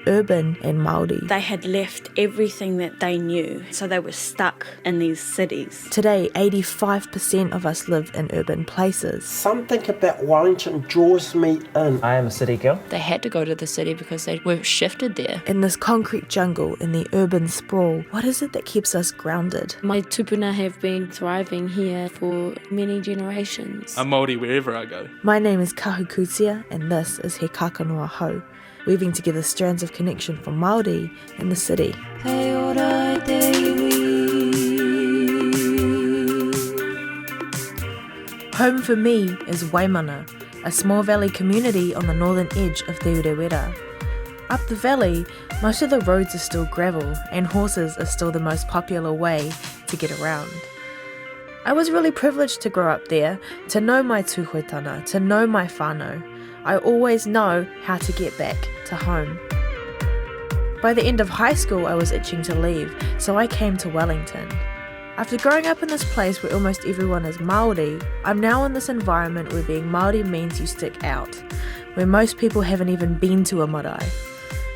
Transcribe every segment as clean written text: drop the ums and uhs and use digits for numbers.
urban and Māori. They had left everything that they knew, so they were stuck in these cities. Today, 85% of us live in urban places. Something about Wellington draws me in. I am a city girl. They had to go to the city because they were shifted there. In this concrete jungle, in the urban sprawl, what is it that keeps us grounded? My tupuna have been thriving here for many generations. I'm Māori wherever I go. My name is Kahu Kutia, and this is He Kākano Ahau, weaving together strands of connection for Māori in the city. Home for me is Waimana, a small valley community on the northern edge of Te Urewera. Up the valley, most of the roads are still gravel, and horses are still the most popular way to get around. I was really privileged to grow up there, to know my tūhoetana, to know my whānau. I always know how to get back to home. By the end of high school, I was itching to leave, so I came to Wellington. After growing up in this place where almost everyone is Māori, I'm now in this environment where being Māori means you stick out, where most people haven't even been to a marae.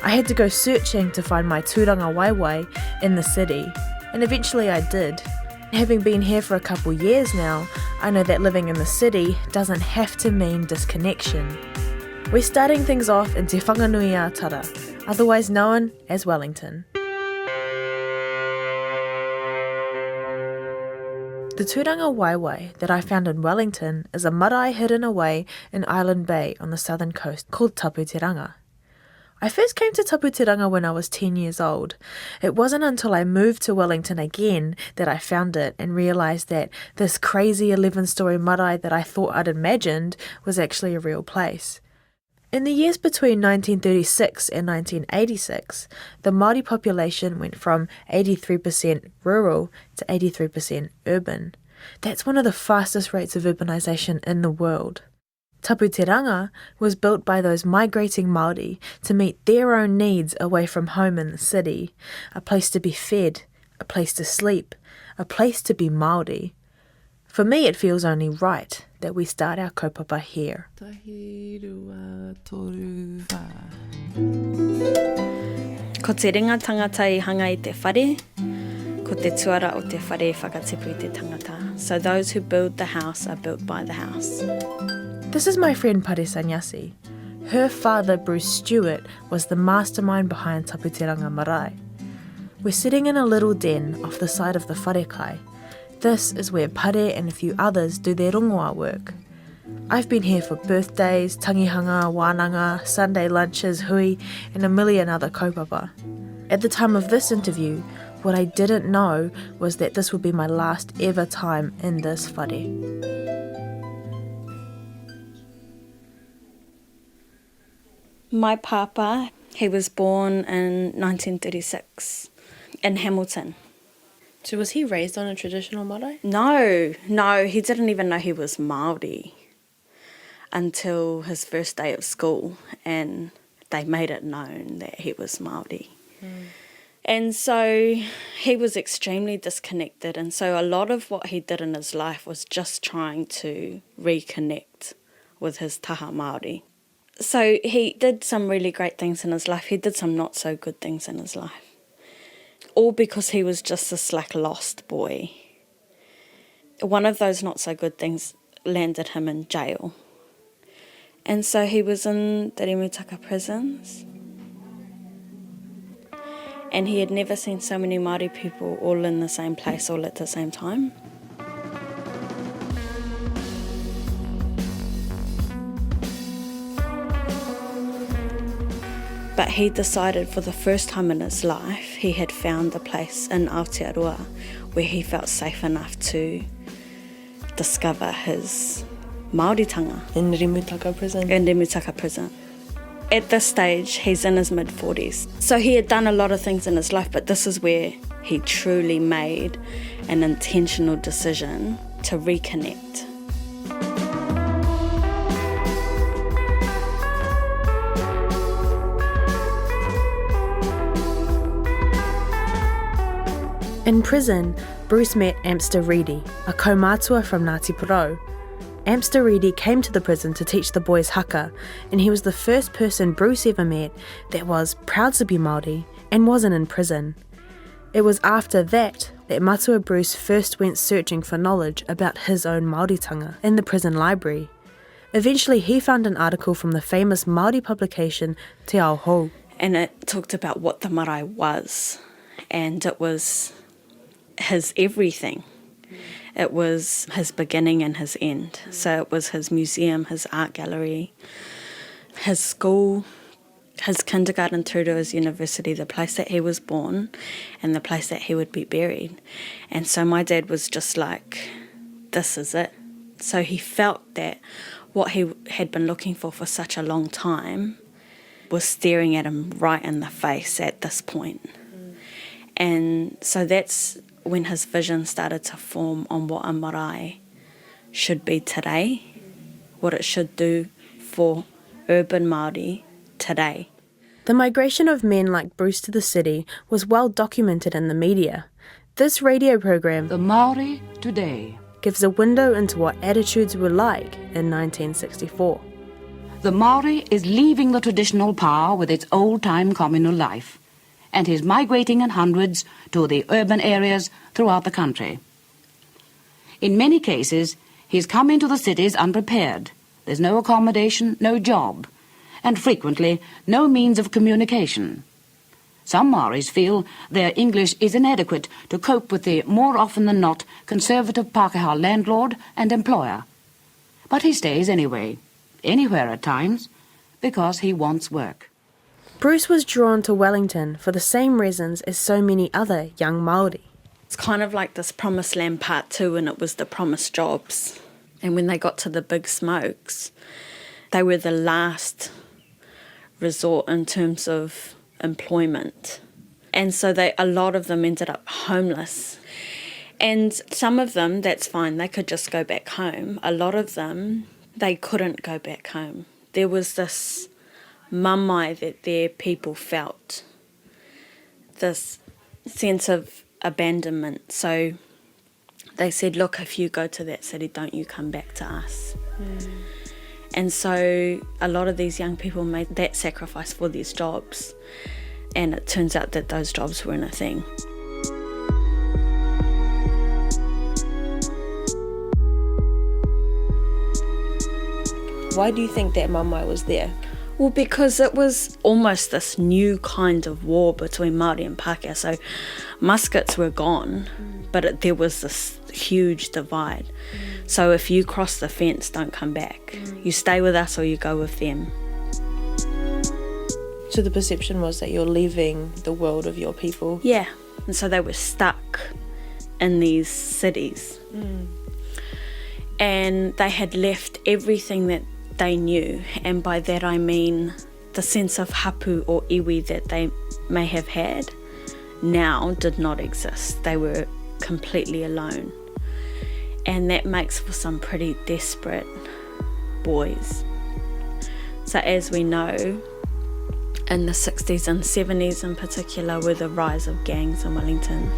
I had to go searching to find my turanga waewae in the city, and eventually I did. Having been here for a couple years now, I know that living in the city doesn't have to mean disconnection. We're starting things off in Te Whanganui-a-Tara, otherwise known as Wellington. The turanga waewae that I found in Wellington is a marae hidden away in Island Bay on the southern coast called Tapu Te Ranga. I first came to Tapu Te Ranga when I was 10 years old. It wasn't until I moved to Wellington again that I found it and realised that this crazy 11-storey marae that I thought I'd imagined was actually a real place. In the years between 1936 and 1986, the Māori population went from 83% rural to 83% urban. That's one of the fastest rates of urbanisation in the world. Tapu Te Ranga was built by those migrating Māori to meet their own needs away from home in the city, a place to be fed, a place to sleep, a place to be Māori. For me, it feels only right that we start our kaupapa here. Ko te ringa tangata I hanga I te whare, ko te tuara o te whare whakatepu I te tangata. So those who build the house are built by the house. This is my friend Pare Sanyasi. Her father, Bruce Stewart, was the mastermind behind Tapu Te Ranga Marae. We're sitting in a little den off the side of the wharekai. This is where Pare and a few others do their rongoā work. I've been here for birthdays, tangihanga, wānanga, Sunday lunches, hui, and a million other kaupapa. At the time of this interview, what I didn't know was that this would be my last ever time in this whare. My papa, he was born in 1936 in Hamilton. So was he raised on a traditional marae? No, he didn't even know he was Māori until his first day of school, and they made it known that he was Māori. And so he was extremely disconnected, and so a lot of what he did in his life was just trying to reconnect with his taha Māori. So he did some really great things in his life. He did some not so good things in his life. All because he was just this lost boy. One of those not so good things landed him in jail. And so he was in the Rimutaka prisons. And he had never seen so many Māori people all in the same place all at the same time. But he decided for the first time in his life he had found a place in Aotearoa where he felt safe enough to discover his Māoritanga. In Rimutaka prison? In Rimutaka prison. At this stage, he's in his mid-40s. So he had done a lot of things in his life, but this is where he truly made an intentional decision to reconnect. In prison, Bruce met Amster Reedy, a kaumātua from Ngāti Porou. Amster came to the prison to teach the boys haka, and he was the first person Bruce ever met that was proud to be Māori and wasn't in prison. It was after that Matua Bruce first went searching for knowledge about his own Māoritanga in the prison library. Eventually he found an article from the famous Māori publication Te Ahau. And it talked about what the marae was, and it was his everything. It was his beginning and his end. So it was his museum, his art gallery, his school, his kindergarten through to his university, the place that he was born and the place that he would be buried. And so my dad was just like, this is it. So he felt that what he had been looking for such a long time was staring at him right in the face at this point. And so that's when his vision started to form on what a marae should be today, what it should do for urban Māori today. The migration of men like Bruce to the city was well documented in the media. This radio program, The Māori Today, gives a window into what attitudes were like in 1964. The Māori is leaving the traditional power with its old-time communal life, and is migrating in hundreds to the urban areas throughout the country. In many cases, he's come into the cities unprepared. There's no accommodation, no job, and frequently no means of communication. Some Māoris feel their English is inadequate to cope with the more often than not conservative Pākehā landlord and employer. But he stays anyway, anywhere at times, because he wants work. Bruce was drawn to Wellington for the same reasons as so many other young Māori. It's kind of like this Promised Land Part 2, and it was the promised jobs. And when they got to the big smokes, they were the last resort in terms of employment. And so a lot of them ended up homeless. And some of them, that's fine, they could just go back home. A lot of them, they couldn't go back home. There was this mamai that their people felt, this sense of abandonment. So they said, look, if you go to that city, don't you come back to us. And so a lot of these young people made that sacrifice for these jobs, and it turns out that those jobs weren't a thing. Why do you think that mamai was there? Well, because it was almost this new kind of war between Māori and Pākehā. So muskets were gone, but there was this huge divide. So if you cross the fence, don't come back. You stay with us or you go with them. So the perception was that you're leaving the world of your people? Yeah, and so they were stuck in these cities. And they had left everything that they knew, and by that I mean the sense of hapu or iwi that they may have had now did not exist. They were completely alone, and that makes for some pretty desperate boys. So as we know, in the 60s and 70s in particular were the rise of gangs in Wellington.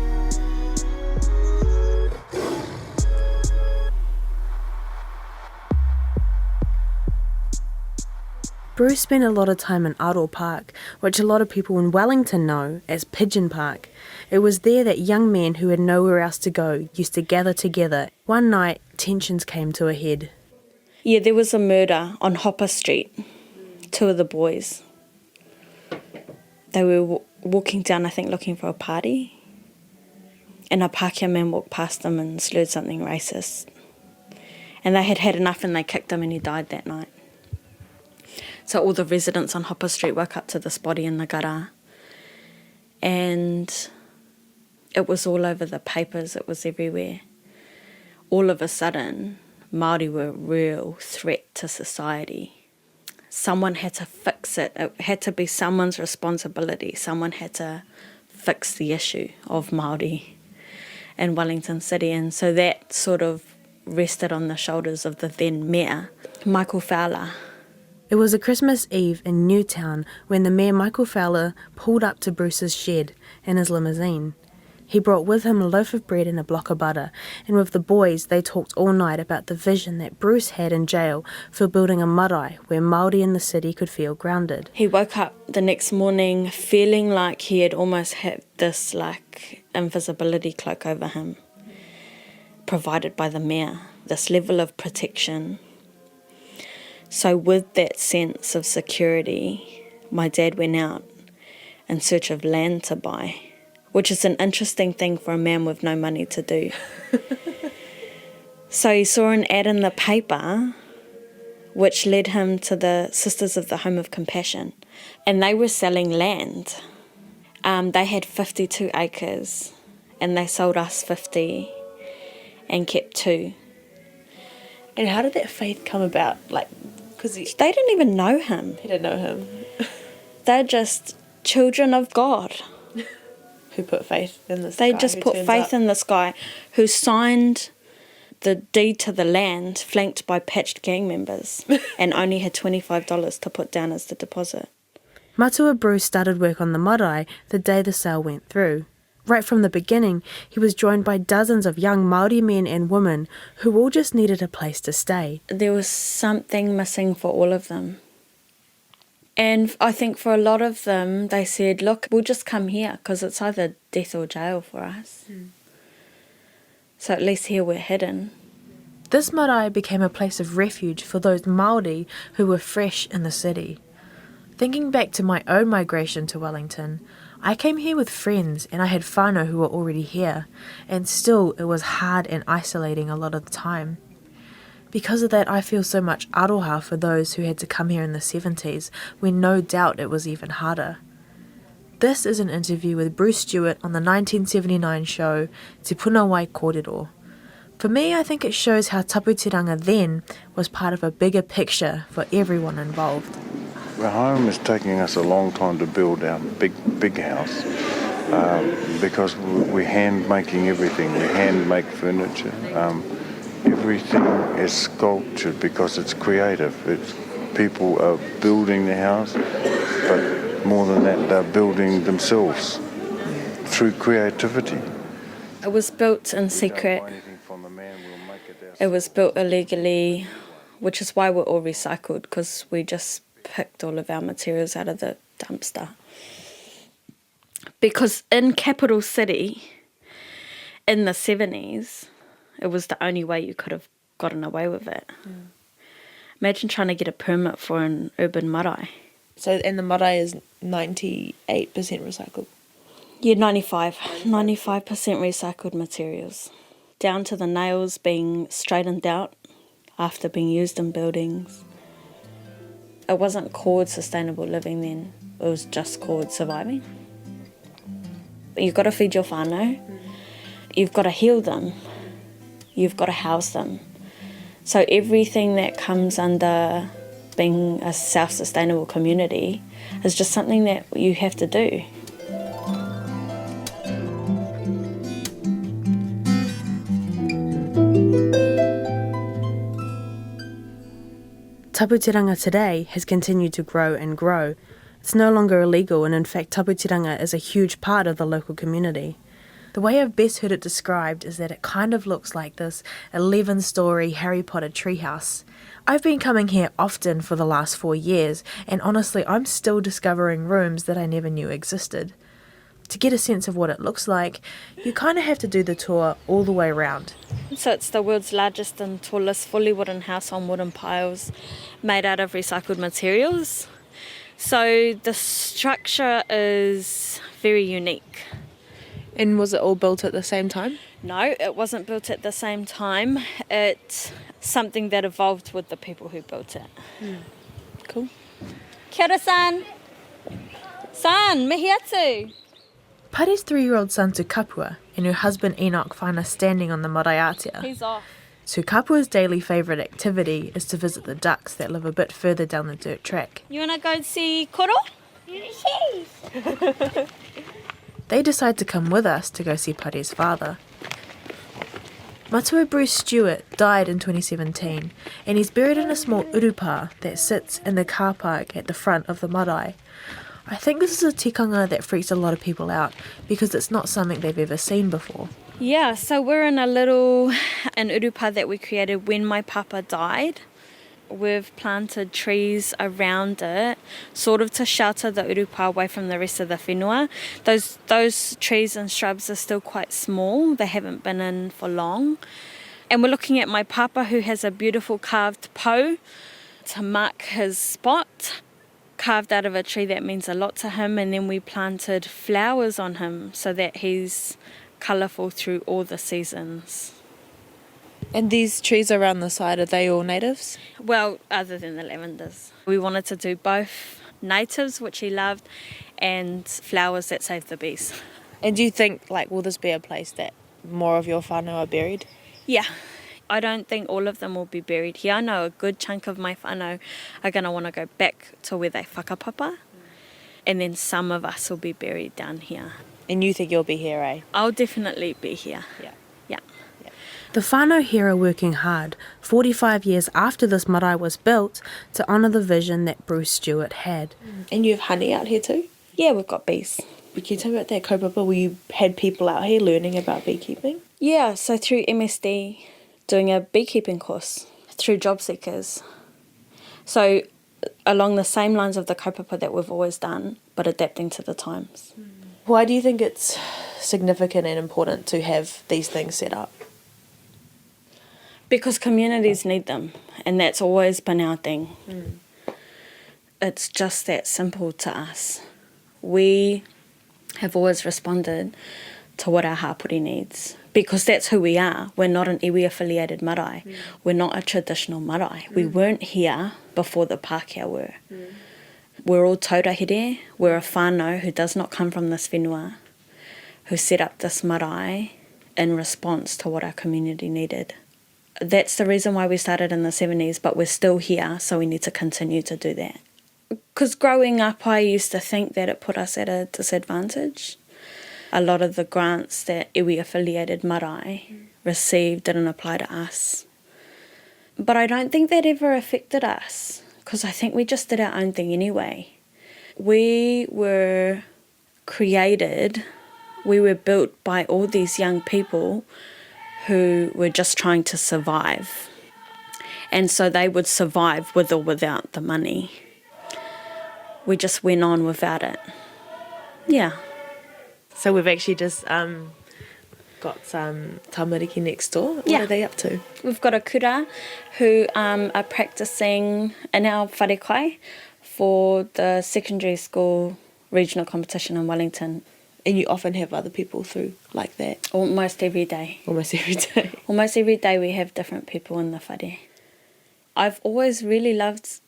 Bruce spent a lot of time in Aroa Park, which a lot of people in Wellington know as Pigeon Park. It was there that young men who had nowhere else to go used to gather together. One night, tensions came to a head. Yeah, there was a murder on Hopper Street. 2 of the boys. They were walking down, I think, looking for a party. And a Pākehā man walked past them and slurred something racist. And they had had enough and they kicked him and he died that night. So all the residents on Hopper Street woke up to this body in the gutter. And it was all over the papers, it was everywhere. All of a sudden, Māori were a real threat to society. Someone had to fix it. It had to be someone's responsibility. Someone had to fix the issue of Māori in Wellington City. And so that sort of rested on the shoulders of the then mayor, Michael Fowler. It was a Christmas Eve in Newtown when the Mayor Michael Fowler pulled up to Bruce's shed in his limousine. He brought with him a loaf of bread and a block of butter, and with the boys they talked all night about the vision that Bruce had in jail for building a marae where Māori in the city could feel grounded. He woke up the next morning feeling like he had almost had this invisibility cloak over him, provided by the mayor, this level of protection. So with that sense of security, my dad went out in search of land to buy, which is an interesting thing for a man with no money to do. So he saw an ad in the paper which led him to the Sisters of the Home of Compassion, and they were selling land. They had 52 acres and they sold us 50 and kept 2. And how did that faith come about? Because They didn't even know him. he didn't know him. They're just children of God. Who put faith in this They guy just who put turns faith up. in this guy who signed the deed to the land flanked by patched gang members and only had $25 to put down as the deposit. Matua Bruce started work on the marae the day the sale went through. Right from the beginning, he was joined by dozens of young Māori men and women who all just needed a place to stay. There was something missing for all of them. And I think for a lot of them, they said, look, we'll just come here because it's either death or jail for us. So at least here we're hidden. This marae became a place of refuge for those Māori who were fresh in the city. Thinking back to my own migration to Wellington, I came here with friends and I had whānau who were already here, and still it was hard and isolating a lot of the time. Because of that, I feel so much aroha for those who had to come here in the 70s, when no doubt it was even harder. This is an interview with Bruce Stewart on the 1979 show Te Puna Wai Kōrero. For me, I think it shows how Tapu Te Ranga then was part of a bigger picture for everyone involved. The home is taking us a long time to build our big house because we're hand making everything. We hand make furniture. Everything is sculptured because it's creative. People are building the house, but more than that, they're building themselves through creativity. It was built in secret. It was built illegally, which is why we're all recycled, because we just picked all of our materials out of the dumpster. Because in capital city, in the 70s, it was the only way you could have gotten away with it. Imagine trying to get a permit for an urban marae. So, and the marae is 98% recycled? Yeah, 95% recycled materials. Down to the nails being straightened out after being used in buildings. It wasn't called sustainable living then. It was just called surviving. You've got to feed your whānau. You've got to heal them. You've got to house them. So everything that comes under being a self-sustainable community is just something that you have to do. Tapu Te Ranga today has continued to grow and grow. It's no longer illegal, and in fact Tapu Te Ranga is a huge part of the local community. The way I've best heard it described is that it kind of looks like this 11-storey Harry Potter treehouse. I've been coming here often for the last 4 years, and honestly I'm still discovering rooms that I never knew existed. To get a sense of what it looks like, you kind of have to do the tour all the way around. So it's the world's largest and tallest fully wooden house on wooden piles made out of recycled materials. So the structure is very unique. And was it all built at the same time? No, it wasn't built at the same time. It's something that evolved with the people who built it. Cool. Kia ora, san. San, mihi atu. Pari's 3-year-old son Tukapua and her husband Enoch find us standing on the Maraiatea. He's off. Tukapua's daily favourite activity is to visit the ducks that live a bit further down the dirt track. You want to go see koro? Yes. They decide to come with us to go see Pari's father. Matua Bruce Stewart died in 2017 and he's buried in a small urupa that sits in the car park at the front of the marae. I think this is a tikanga that freaks a lot of people out because it's not something they've ever seen before. Yeah, so we're in an urupa that we created when my papa died. We've planted trees around it, sort of to shelter the urupa away from the rest of the whenua. Those trees and shrubs are still quite small. They haven't been in for long. And we're looking at my papa, who has a beautiful carved pou to mark his spot, carved out of a tree that means a lot to him. And then we planted flowers on him so that he's colourful through all the seasons. And these trees around the side, are they all natives? Well, other than the lavenders. We wanted to do both natives, which he loved, and flowers that save the bees. And do you think, will this be a place that more of your whānau are buried? Yeah. I don't think all of them will be buried here. I know a good chunk of my whānau are going to want to go back to where they whakapapa. And then some of us will be buried down here. And you think you'll be here, eh? I'll definitely be here. Yeah. Yeah. The whānau here are working hard, 45 years after this marae was built, to honour the vision that Bruce Stewart had. And you have honey out here too? Yeah, we've got bees. Can you tell me about that kaupapa where you had people out here learning about beekeeping? Yeah, so through MSD, doing a beekeeping course, through job seekers. So along the same lines of the kaupapa that we've always done, but adapting to the times. Why do you think it's significant and important to have these things set up? Because communities need them, and that's always been our thing. It's just that simple to us. We have always responded to what our hapori needs, because that's who we are. We're not an iwi-affiliated marae. We're not a traditional marae. We weren't here before the Pākehā were. We're all taurahire. We're a whānau who does not come from this whenua, who set up this marae in response to what our community needed. That's the reason why we started in the 70s, but we're still here, so we need to continue to do that. Because growing up, I used to think that it put us at a disadvantage. A lot of the grants that iwi-affiliated marae received didn't apply to us. But I don't think that ever affected us, because I think we just did our own thing anyway. We were created, we were built by all these young people who were just trying to survive. And so they would survive with or without the money. We just went on without it. Yeah. So we've actually just got some tamariki next door. What are they up to? We've got a kura who are practising in our wharekai for the secondary school regional competition in Wellington. And you often have other people through like that? Almost every day. Almost every day. Almost every day we have different people in the whare. I've always really loved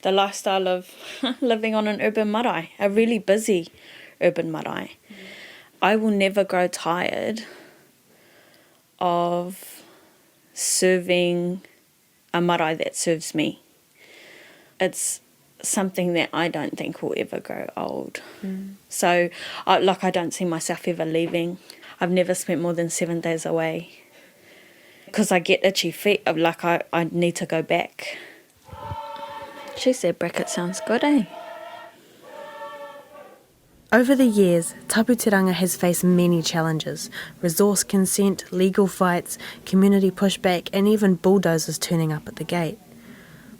the lifestyle of living on an urban marae, a really busy urban marae. I will never grow tired of serving a marae that serves me. It's something that I don't think will ever grow old. So, I don't see myself ever leaving. I've never spent more than 7 days away because I get itchy feet. I need to go back. She said bracket sounds good, eh? Over the years, Tapu Te Ranga has faced many challenges: resource consent, legal fights, community pushback, and even bulldozers turning up at the gate.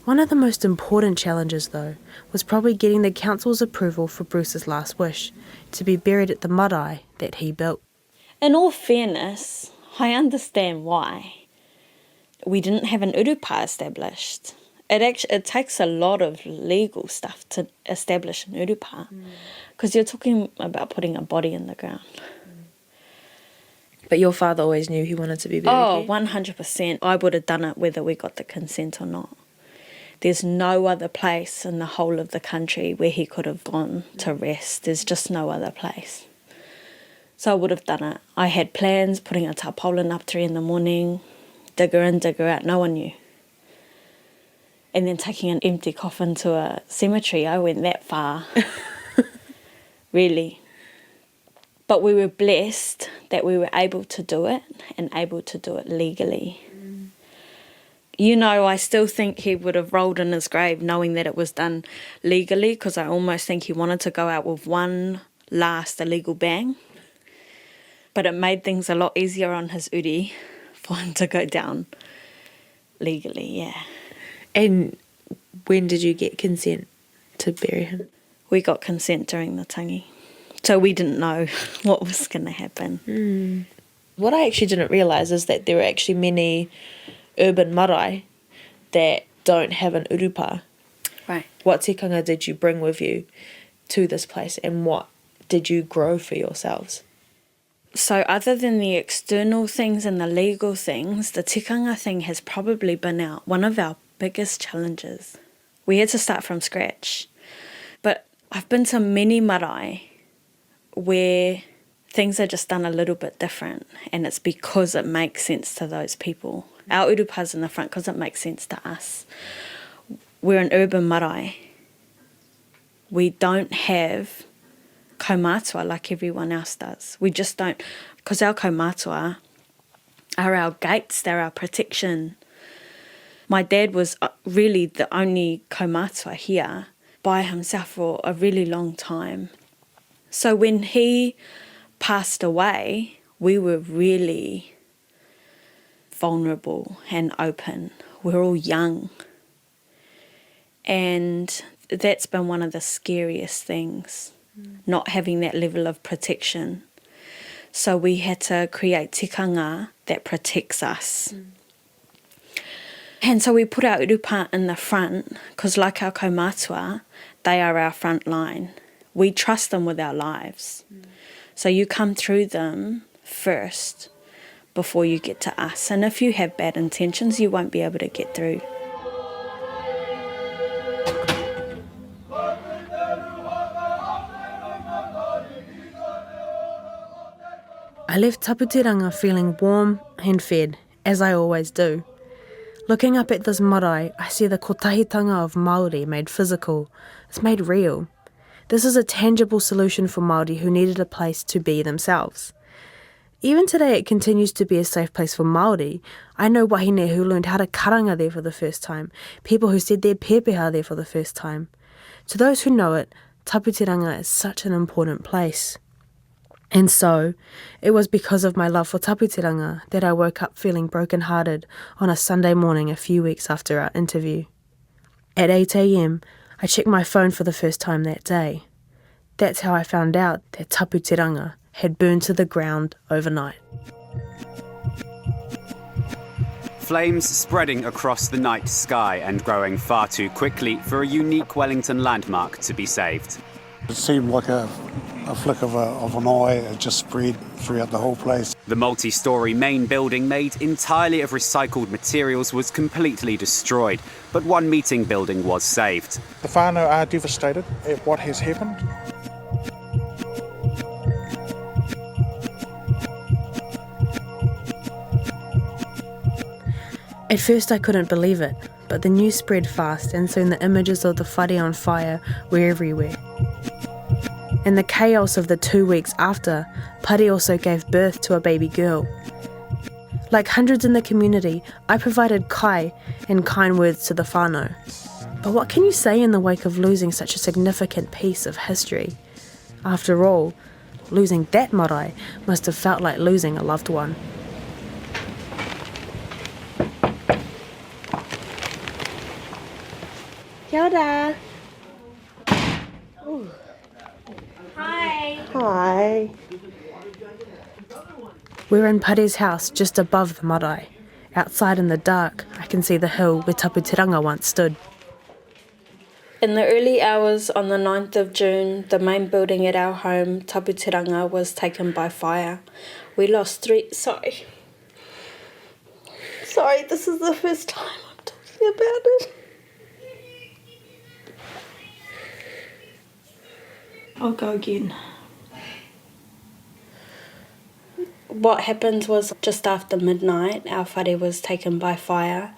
One of the most important challenges, though, was probably getting the council's approval for Bruce's last wish, to be buried at the marae that he built. In all fairness, I understand why. We didn't have an urupa established. It takes a lot of legal stuff to establish an urupa, because you're talking about putting a body in the ground. But your father always knew he wanted to be buried here? 100%. I would have done it whether we got the consent or not. There's no other place in the whole of the country where he could have gone to rest. There's just no other place. So I would have done it. I had plans, putting a tarpaulin up 3 a.m, digger in, digger out, no one knew. And then taking an empty coffin to a cemetery, I went that far. Really. But we were blessed that we were able to do it and able to do it legally. You know, I still think he would have rolled in his grave knowing that it was done legally, because I almost think he wanted to go out with one last illegal bang. But it made things a lot easier on his uri for him to go down legally, yeah. And when did you get consent to bury him? We got consent during the tangi. So we didn't know what was going to happen. What I actually didn't realise is that there are actually many urban marae that don't have an urupa. Right. What tikanga did you bring with you to this place, and what did you grow for yourselves? So other than the external things and the legal things, the tikanga thing has probably been one of our biggest challenges. We had to start from scratch. But I've been to many marae where things are just done a little bit different, and it's because it makes sense to those people. Our urupa's in the front because it makes sense to us. We're an urban marae. We don't have kaumātua like everyone else does. We just don't, because our kaumātua are our gates, they're our protection. My dad was really the only kaumātua here by himself for a really long time. So when he passed away, we were really vulnerable and open. We're all young. And that's been one of the scariest things, not having that level of protection. So we had to create tikanga that protects us. And so we put our urupa in the front, because like our kaumātua, they are our front line. We trust them with our lives. So you come through them first before you get to us. And if you have bad intentions, you won't be able to get through. I left Tapu Te Ranga feeling warm and fed, as I always do. Looking up at this marae, I see the kotahitanga of Māori made physical. It's made real. This is a tangible solution for Māori who needed a place to be themselves. Even today it continues to be a safe place for Māori. I know wahine who learned how to karanga there for the first time, people who said their pepeha there for the first time. To those who know it, Tapu Te Ranga is such an important place. And so, it was because of my love for Tapu Te Ranga that I woke up feeling broken-hearted on a Sunday morning a few weeks after our interview. At 8 a.m, I checked my phone for the first time that day. That's how I found out that Tapu Te Ranga had burned to the ground overnight. Flames spreading across the night sky and growing far too quickly for a unique Wellington landmark to be saved. It seemed like a flick of an eye. It just spread throughout the whole place. The multi-storey main building, made entirely of recycled materials, was completely destroyed, but one meeting building was saved. The whānau are devastated at what has happened. At first I couldn't believe it, but the news spread fast and soon the images of the whare on fire were everywhere. In the chaos of the 2 weeks after, Pari also gave birth to a baby girl. Like hundreds in the community, I provided kai and kind words to the whānau. But what can you say in the wake of losing such a significant piece of history? After all, losing that marae must have felt like losing a loved one. Kia ora. Hi. We're in Pari's house just above the marae. Outside in the dark, I can see the hill where Tapu Te Ranga once stood. In the early hours on the 9th of June, the main building at our home, Tapu Te Ranga, was taken by fire. We lost 3... Sorry, this is the first time I'm talking about it. I'll go again. What happened was just after midnight, our whare was taken by fire.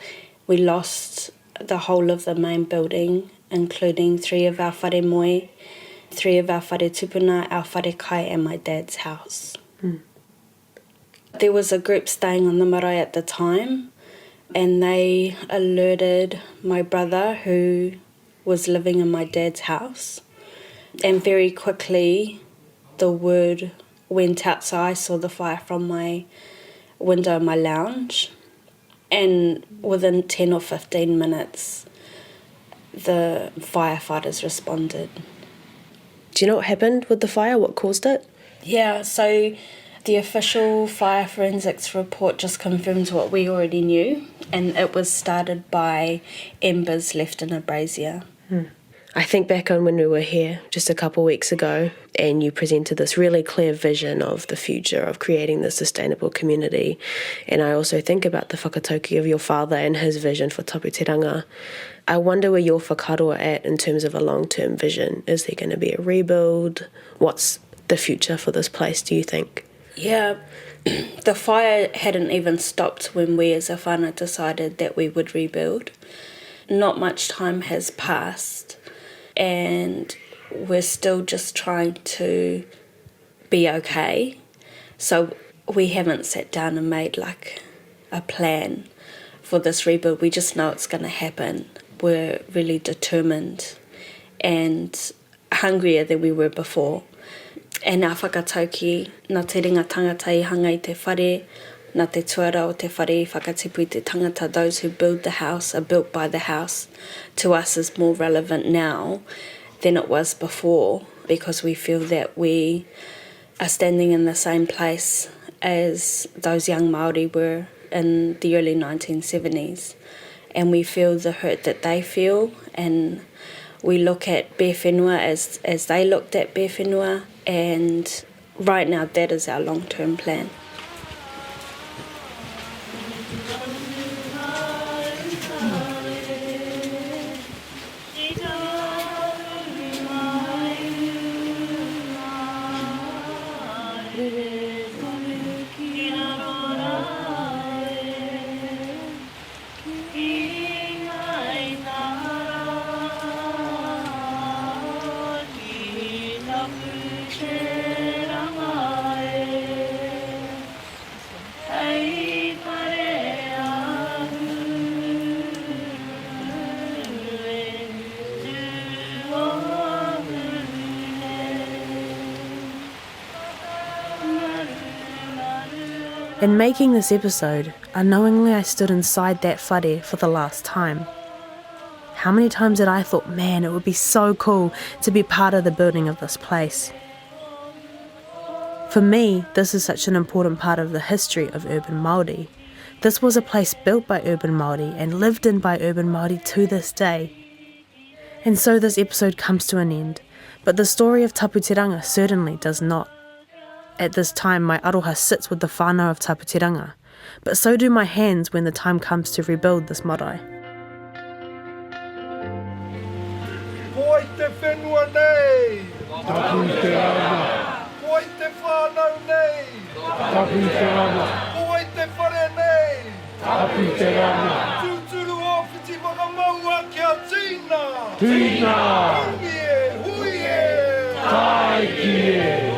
We lost the whole of the main building, including 3 of our whare moe, 3 of our whare tupuna, our whare kai and my dad's house. There was a group staying on the marae at the time. and they alerted my brother who was living in my dad's house. And very quickly the word went out, so I saw the fire from my window in my lounge. And within 10 or 15 minutes, the firefighters responded. Do you know what happened with the fire? What caused it? Yeah, so the official fire forensics report just confirms what we already knew, and it was started by embers left in a brazier. I think back on when we were here just a couple of weeks ago, and you presented this really clear vision of the future of creating this sustainable community. And I also think about the whakatauki of your father and his vision for Tapu Te Ranga. I wonder where your whakaroa at in terms of a long-term vision. Is there going to be a rebuild? What's the future for this place, do you think? Yeah, the fire hadn't even stopped when we as a whānau decided that we would rebuild. Not much time has passed, and we're still just trying to be okay. So we haven't sat down and made like a plan for this rebuild. We just know it's going to happen. We're really determined and hungrier than we were before. And our whakatauki, nā te ringa tangata I hanga I te whare, nā te tuara o te whare, whakatipu I te tangata, those who build the house are built by the house, to us is more relevant now than it was before, because we feel that we are standing in the same place as those young Māori were in the early 1970s. And we feel the hurt that they feel, and we look at bare whenua as they looked at bare whenua, and right now that is our long-term plan. In making this episode, unknowingly I stood inside that whare for the last time. How many times had I thought, man, it would be so cool to be part of the building of this place. For me, this is such an important part of the history of urban Māori. This was a place built by urban Māori and lived in by urban Māori to this day. And so this episode comes to an end, but the story of Tapu Te Ranga certainly does not. At this time, my aroha sits with the whānau of Tapu Te Ranga, but so do my hands when the time comes to rebuild this marae. Koi te whenua nei! Tapu Te Ranga! Koi te whānau nei! Tapu Te Ranga! Koi te whare nei! Tapu Te Ranga! Tūturu o whiti whakamaua kia tīna! Tīna! Hui e! Hui e! Tai ki e!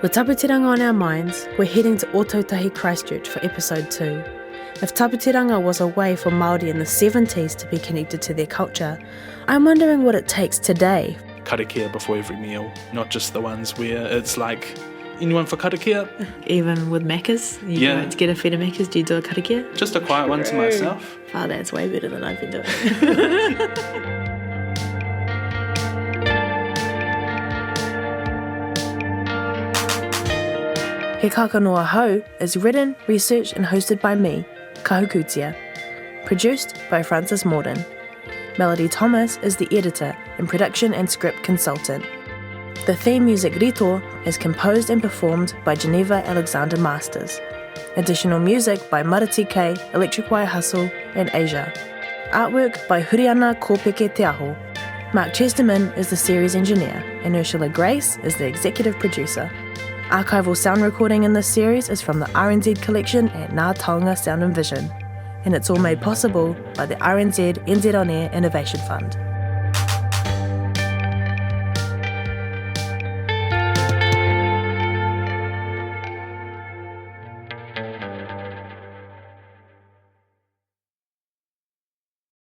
With Tapu Te Ranga on our minds, we're heading to Ōtautahi Christchurch for episode 2. If Tapu Te Ranga was a way for Māori in the 70s to be connected to their culture, I'm wondering what it takes today. Karakia before every meal, not just the ones where it's like, anyone for karakia? Even with Macca's? You go to get a feta Macca's, do you do a karakia? Just a quiet one to myself. Oh, that's way better than I've been doing. He Kākano Ahau is written, researched and hosted by me, Kahu Kutia. Produced by Francis Morden. Melody Thomas is the editor and production and script consultant. The theme music Rito is composed and performed by Geneva Alexander Masters. Additional music by Marati K, Electric Wire Hustle and Asia. Artwork by Huriana Kōpeke Te Aho. Mark Chesterman is the series engineer and Ursula Grace is the executive producer. Archival sound recording in this series is from the RNZ collection at Ngā Taonga Sound and Vision, and it's all made possible by the RNZ NZ On Air Innovation Fund.